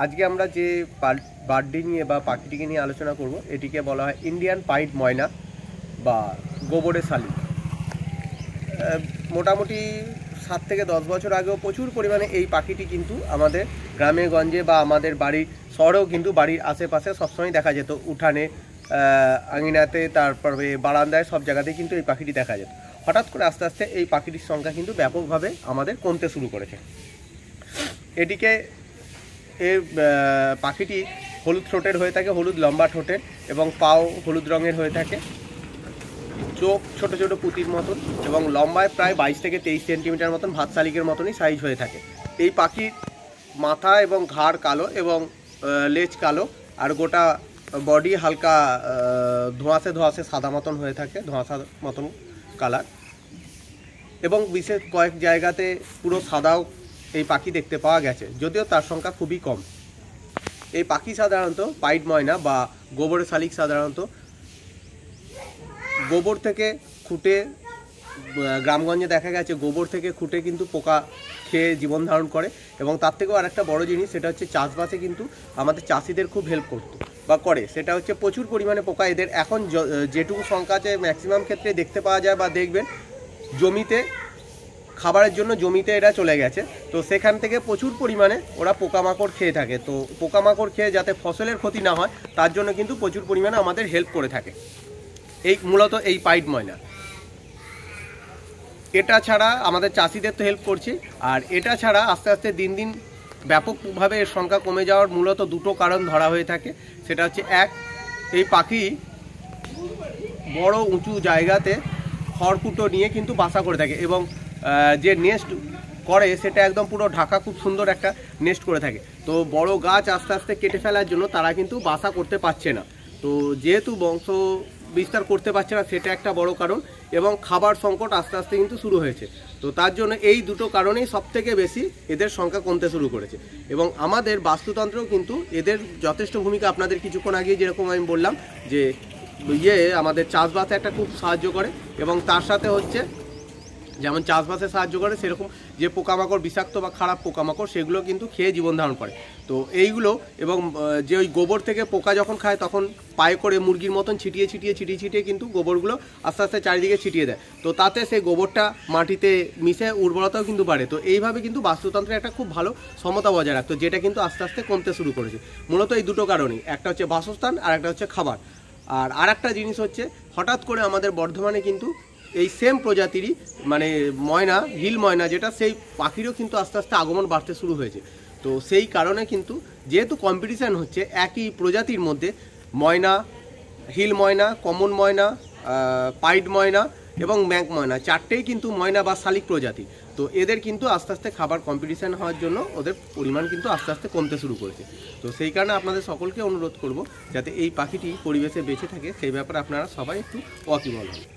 আজকে আমরা যে বার্ডটি নিয়ে বা পাখিটিকে নিয়ে আলোচনা করব এটিকে বলা হয় ইন্ডিয়ান পাইড ময়না বা গোবরের শালিক। মোটামুটি 7 থেকে 10 বছর আগেও প্রচুর পরিমাণে এই পাখিটি কিন্তু আমাদের গ্রামে গঞ্জে বা আমাদের বাড়ির শহরেও কিন্তু বাড়ির আশেপাশে সবসময় দেখা যেত, উঠানে, আঙিনাতে, তারপরে বারান্দায়, সব জায়গাতেই কিন্তু এই পাখিটি দেখা যেত। হঠাৎ করে আস্তে আস্তে এই পাখিটির সংখ্যা কিন্তু ব্যাপকভাবে আমাদের কমতে শুরু করেছে। এটিকে পাখিটি হলুদ ঠোঁটের হয়ে থাকে, হলুদ লম্বা ঠোঁটের, এবং পাও হলুদ রঙের হয়ে থাকে, চোখ ছোট ছোট পুঁতির মতন, এবং লম্বায় প্রায় 22 থেকে 23 সেন্টিমিটার মতন, ভাত শালিকের মতনই সাইজ হয়ে থাকে। এই পাখির মাথা এবং ঘাড় কালো এবং লেজ কালো, আর গোটা বডি হালকা ধোঁয়াশে ধোঁয়াশে সাদা মতন হয়ে থাকে, ধোঁয়াশা মতন কালার, এবং বিশেষ কয়েক জায়গাতে পুরো সাদাও এই পাখি দেখতে পাওয়া গেছে, যদিও তার সংখ্যা খুবই কম। এই পাখি সাধারণত পাইড ময়না বা গোবরের শালিক সাধারণত গোবর থেকে খুঁটে, গ্রামগঞ্জে দেখা গেছে গোবর থেকে খুঁটে কিন্তু পোকা খেয়ে জীবন ধারণ করে। এবং তার থেকেও আরেকটা বড় জিনিস, সেটা হচ্ছে চাষবাসে কিন্তু আমাদের চাষিদের খুব হেল্প করতো বা করে, সেটা হচ্ছে প্রচুর পরিমাণে পোকা এদের এখন যেটুকু সংখ্যা আছে ম্যাক্সিমাম ক্ষেত্রে দেখতে পাওয়া যায় বা দেখবেন জমিতে খাবারের জন্য জমিতে এরা চলে গেছে, তো সেখান থেকে প্রচুর পরিমাণে ওরা পোকামাকড় খেয়ে থাকে। তো পোকামাকড় খেয়ে যাতে ফসলের ক্ষতি না হয় তার জন্য কিন্তু প্রচুর পরিমাণে আমাদের হেল্প করে থাকে এই মূলত এই পাইড ময়না। এটা ছাড়া আমাদের চাষিদের তো হেল্প করছে, আর এটা ছাড়া আস্তে আস্তে দিন দিন ব্যাপকভাবে এর সংখ্যা কমে যাওয়ার মূলত দুটো কারণ ধরা হয়ে থাকে। সেটা হচ্ছে, এক, এই পাখি বড় উঁচু জায়গাতে খড়কুটো নিয়ে কিন্তু বাসা করে থাকে, এবং যে নেস্ট করে সেটা একদম পুরো ঢাকা, খুব সুন্দর একটা নেস্ট করে থাকে। তো বড় গাছ আস্তে আস্তে কেটে ফেলার জন্য তারা কিন্তু বাসা করতে পারছে না, তো যেহেতু বংশ বিস্তার করতে পারছে না সেটা একটা বড় কারণ, এবং খাবার সংকট আস্তে আস্তে কিন্তু শুরু হয়েছে। তো তার জন্য এই দুটো কারণেই সবথেকে বেশি এদের সংখ্যা কমতে শুরু করেছে। এবং আমাদের বাস্তুতন্ত্রেও কিন্তু এদের যথেষ্ট ভূমিকা। আপনাদের কিছুক্ষণ আগে যেরকম আমি বললাম যে আমাদের চাষবাসে একটা খুব সাহায্য করে, এবং তার সাথে হচ্ছে যেমন চাষবাসে সাহায্য করে, সেরকম যে পোকামাকড়, বিষাক্ত বা খারাপ পোকামাকড়, সেগুলো কিন্তু খেয়ে জীবন ধারণ করে। তো এইগুলো, এবং যে ওই গোবর থেকে পোকা যখন খায় তখন পায়ে করে মুরগির মতন ছিটিয়ে ছিটিয়ে কিন্তু গোবরগুলো আস্তে আস্তে চারিদিকে ছিটিয়ে দেয়, তো তাতে সেই গোবরটা মাটিতে মিশে উর্বরতাও কিন্তু বাড়ে। তো এইভাবে কিন্তু বাস্তুতন্ত্রের একটা খুব ভালো সমতা বজায় রাখতো, যেটা কিন্তু আস্তে আস্তে কমতে শুরু করেছে। মূলত এই দুটো কারণেই, একটা হচ্ছে বাসস্থান আর একটা হচ্ছে খাবার। আর একটা জিনিস হচ্ছে, হঠাৎ করে আমাদের বর্ধমানে কিন্তু এই সেম প্রজাতিরই মানে ময়না, হিল ময়না যেটা, সেই পাখিরও কিন্তু আস্তে আস্তে আগমন বাড়তে শুরু হয়েছে। তো সেই কারণে কিন্তু যেহেতু কম্পিটিশান হচ্ছে একই প্রজাতির মধ্যে, ময়না, হিল ময়না, কমন ময়না, পাইড ময়না এবং ম্যাক ময়না, চারটেই কিন্তু ময়না বা শালিক প্রজাতি। তো এদের কিন্তু আস্তে আস্তে খাবার কম্পিটিশান হওয়ার জন্য ওদের পরিমাণ কিন্তু আস্তে আস্তে কমতে শুরু করেছে। তো সেই কারণে আপনাদের সকলকে অনুরোধ করব যাতে এই পাখিটি পরিবেশে বেঁচে থাকে, সেই ব্যাপারে আপনারা সবাই একটু ওয়াকিবহাল হন।